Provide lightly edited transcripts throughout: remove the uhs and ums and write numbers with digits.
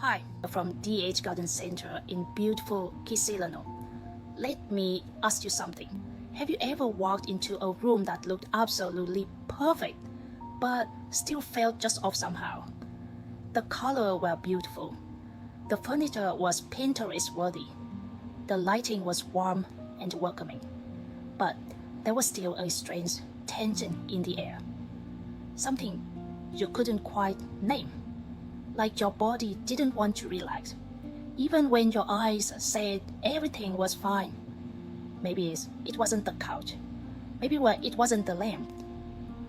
Hi, from DH Garden Center in beautiful Kitsilano. Let me ask you something. Have you ever walked into a room that looked absolutely perfect, but still felt just off somehow? The colors were beautiful. The furniture was Pinterest-worthy. The lighting was warm and welcoming. But there was still a strange tension in the air. Something you couldn't quite name. Like your body didn't want to relax, even when your eyes said everything was fine. Maybe it wasn't the couch. Maybe it wasn't the lamp.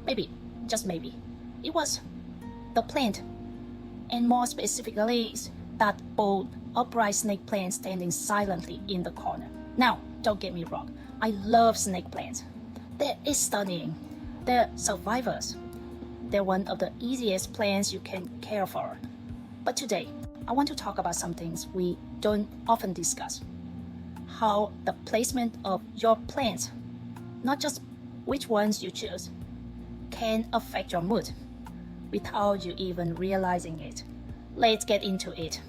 Maybe, just maybe, it was the plant. And more specifically, that bold, upright snake plant standing silently in the corner. Now, don't get me wrong, I love snake plants. They're stunning. They're survivors. They're one of the easiest plants you can care for. But today, I want to talk about some things we don't often discuss. How the placement of your plants, not just which ones you choose, can affect your mood without you even realizing it. Let's get into it.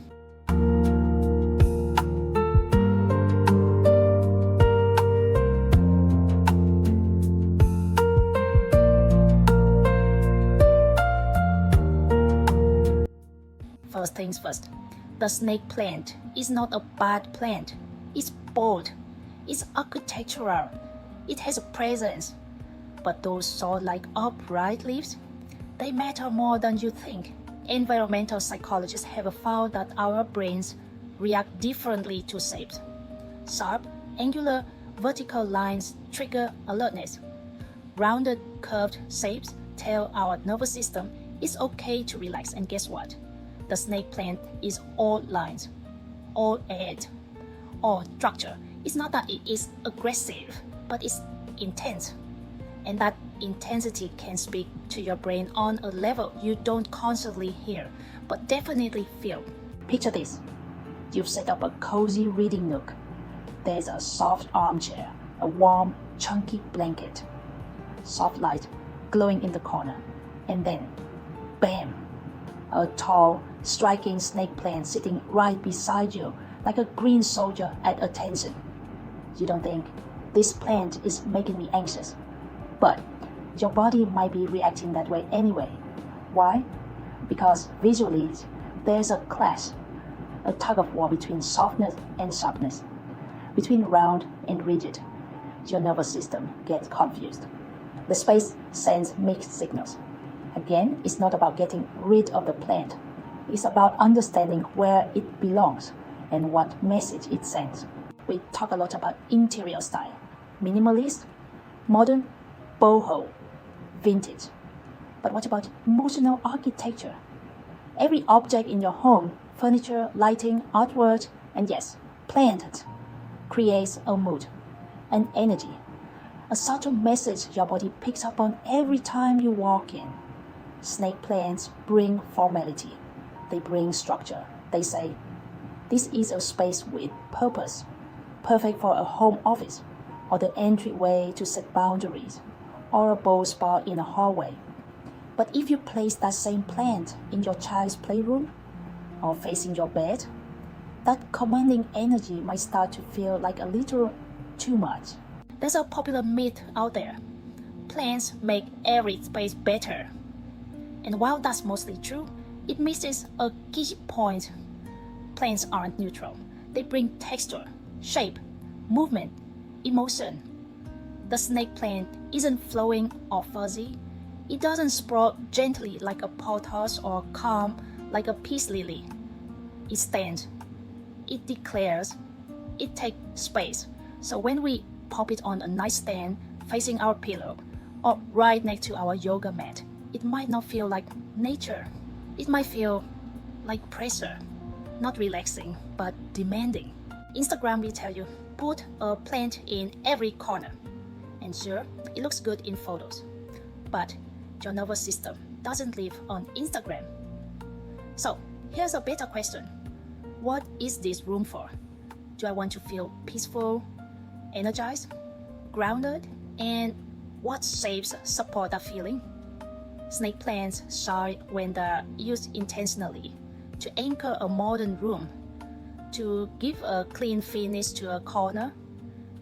First things first, the snake plant is not a bad plant. It's bold, it's architectural, it has a presence. But those sort-like upright leaves, they matter more than you think. Environmental psychologists have found that our brains react differently to shapes. Sharp, angular, vertical lines trigger alertness. Rounded, curved shapes tell our nervous system it's okay to relax, and guess what? The snake plant is all lines, all edge, all structure. It's not that it is aggressive, but it's intense. And that intensity can speak to your brain on a level you don't constantly hear, but definitely feel. Picture this. You've set up a cozy reading nook. There's a soft armchair, a warm, chunky blanket, soft light glowing in the corner, and then, bam! A tall, striking snake plant sitting right beside you like a green soldier at attention. You don't think, this plant is making me anxious, but your body might be reacting that way anyway. Why? Because visually, there's a clash, a tug of war between softness and sharpness, between round and rigid. Your nervous system gets confused. The space sends mixed signals. Again, it's not about getting rid of the plant. It's about understanding where it belongs and what message it sends. We talk a lot about interior style, minimalist, modern, boho, vintage. But what about emotional architecture? Every object in your home, furniture, lighting, artwork, and yes, plant, creates a mood, an energy, a subtle message your body picks up on every time you walk in. Snake plants bring formality. They bring structure. They say, this is a space with purpose, perfect for a home office, or the entryway to set boundaries, or a bold spot in a hallway. But if you place that same plant in your child's playroom, or facing your bed, that commanding energy might start to feel like a little too much. There's a popular myth out there. Plants make every space better. And while that's mostly true, it misses a key point. Plants aren't neutral. They bring texture, shape, movement, emotion. The snake plant isn't flowing or fuzzy. It doesn't sprawl gently like a pothos or calm like a peace lily. It stands. It declares. It takes space. So when we pop it on a nightstand facing our pillow or right next to our yoga mat, it might not feel like nature. It might feel like pressure, not relaxing, but demanding. Instagram will tell you, put a plant in every corner. And sure, it looks good in photos. But your nervous system doesn't live on Instagram. So here's a better question. What is this room for? Do I want to feel peaceful, energized, grounded, and what shapes support that feeling? Snake plants shine when they're used intentionally. to anchor a modern room, to give a clean finish to a corner,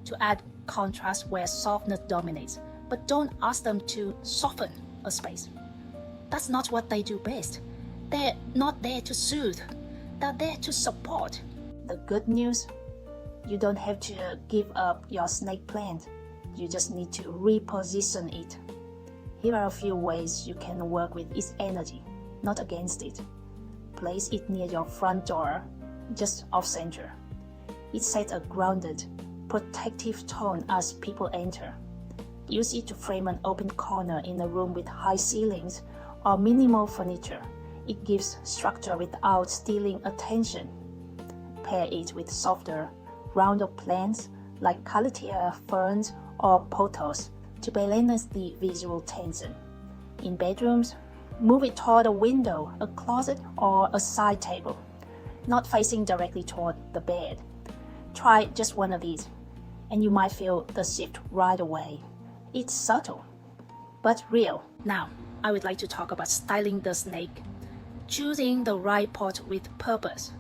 to add contrast where softness dominates. But don't ask them to soften a space. That's not what they do best. They're not there to soothe. They're there to support. The good news, you don't have to give up your snake plant. You just need to reposition it. Here are a few ways you can work with its energy, not against it. Place it near your front door, just off center. It sets a grounded, protective tone as people enter. Use it to frame an open corner in a room with high ceilings or minimal furniture. It gives structure without stealing attention. Pair it with softer, rounder plants like calathea, ferns, or pothos to balance the visual tension. In bedrooms, move it toward a window, a closet, or a side table, not facing directly toward the bed. Try just one of these, and you might feel the shift right away. It's subtle, but real. Now, I would like to talk about styling the snake, choosing the right pot with purpose.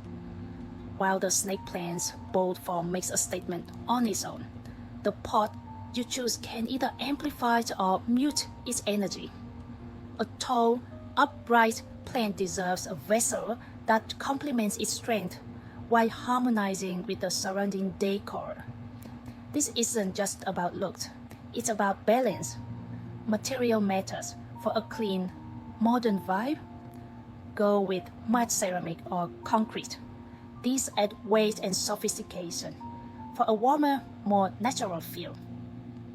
While the snake plant's bold form makes a statement on its own, the pot you choose can either amplify or mute its energy. A tall, upright plant deserves a vessel that complements its strength while harmonizing with the surrounding decor. This isn't just about looks, it's about balance. Material matters. For a clean, modern vibe, go with mud ceramic or concrete. These add weight and sophistication. For a warmer, more natural feel,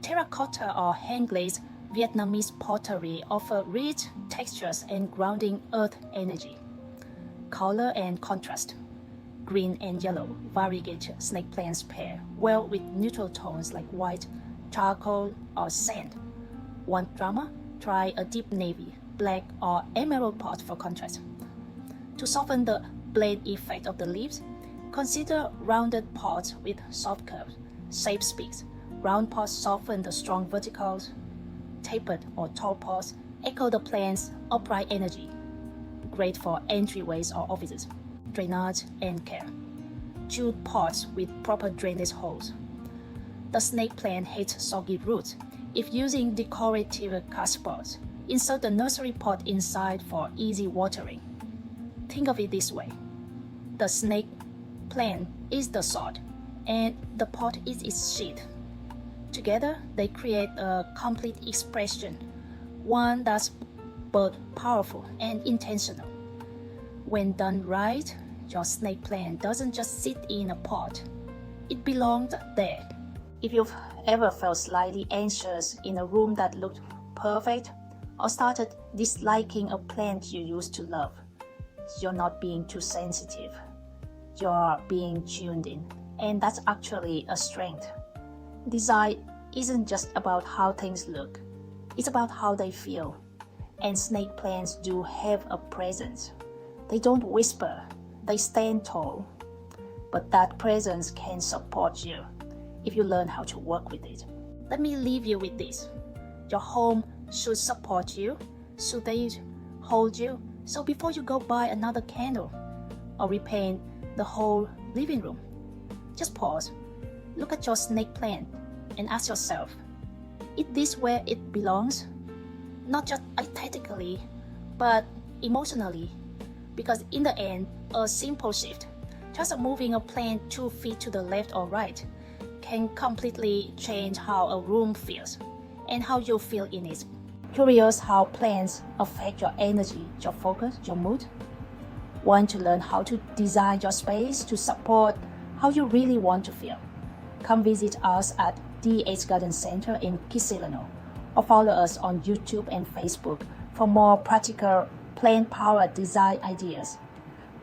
terracotta or hand-glazed Vietnamese pottery offer rich textures and grounding earth energy. Color and contrast. Green and yellow variegate snake plants pair well with neutral tones like white, charcoal, or sand. Want drama? Try a deep navy, black, or emerald pot for contrast. To soften the blade effect of the leaves, consider rounded pots with soft curves. Shape speaks. Round pots soften the strong verticals. Tapered or tall pots echo the plant's upright energy. Great for entryways or offices. Drainage and care. Choose pots with proper drainage holes. The snake plant hates soggy roots. If using decorative cast pots, insert the nursery pot inside for easy watering. Think of it this way. The snake plant is the sod, and the pot is its sheath. Together, they create a complete expression, one that's both powerful and intentional. When done right, your snake plant doesn't just sit in a pot, it belongs there. If you've ever felt slightly anxious in a room that looked perfect, or started disliking a plant you used to love, you're not being too sensitive. You're being tuned in, and that's actually a strength. Design isn't just about how things look, it's about how they feel. And snake plants do have a presence. They don't whisper, they stand tall. But that presence can support you if you learn how to work with it. Let me leave you with this. Your home should support you, soothe you, hold you. So before you go buy another candle or repaint the whole living room, just pause, look at your snake plant and ask yourself, is this where it belongs? Not just aesthetically, but emotionally. Because in the end, a simple shift, just moving a plant 2 feet to the left or right, can completely change how a room feels and how you feel in it. Curious how plants affect your energy, your focus, your mood? Want to learn how to design your space to support how you really want to feel? Come visit us at the Ace Garden Center in Kitsilano, or follow us on YouTube and Facebook for more practical plant-powered design ideas.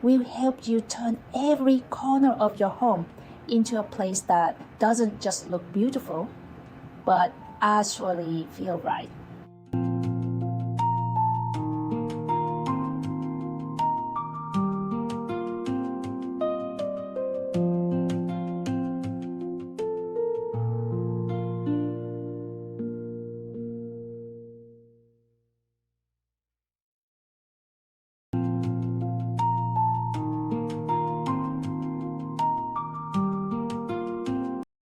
We'll help you turn every corner of your home into a place that doesn't just look beautiful, but actually feel right.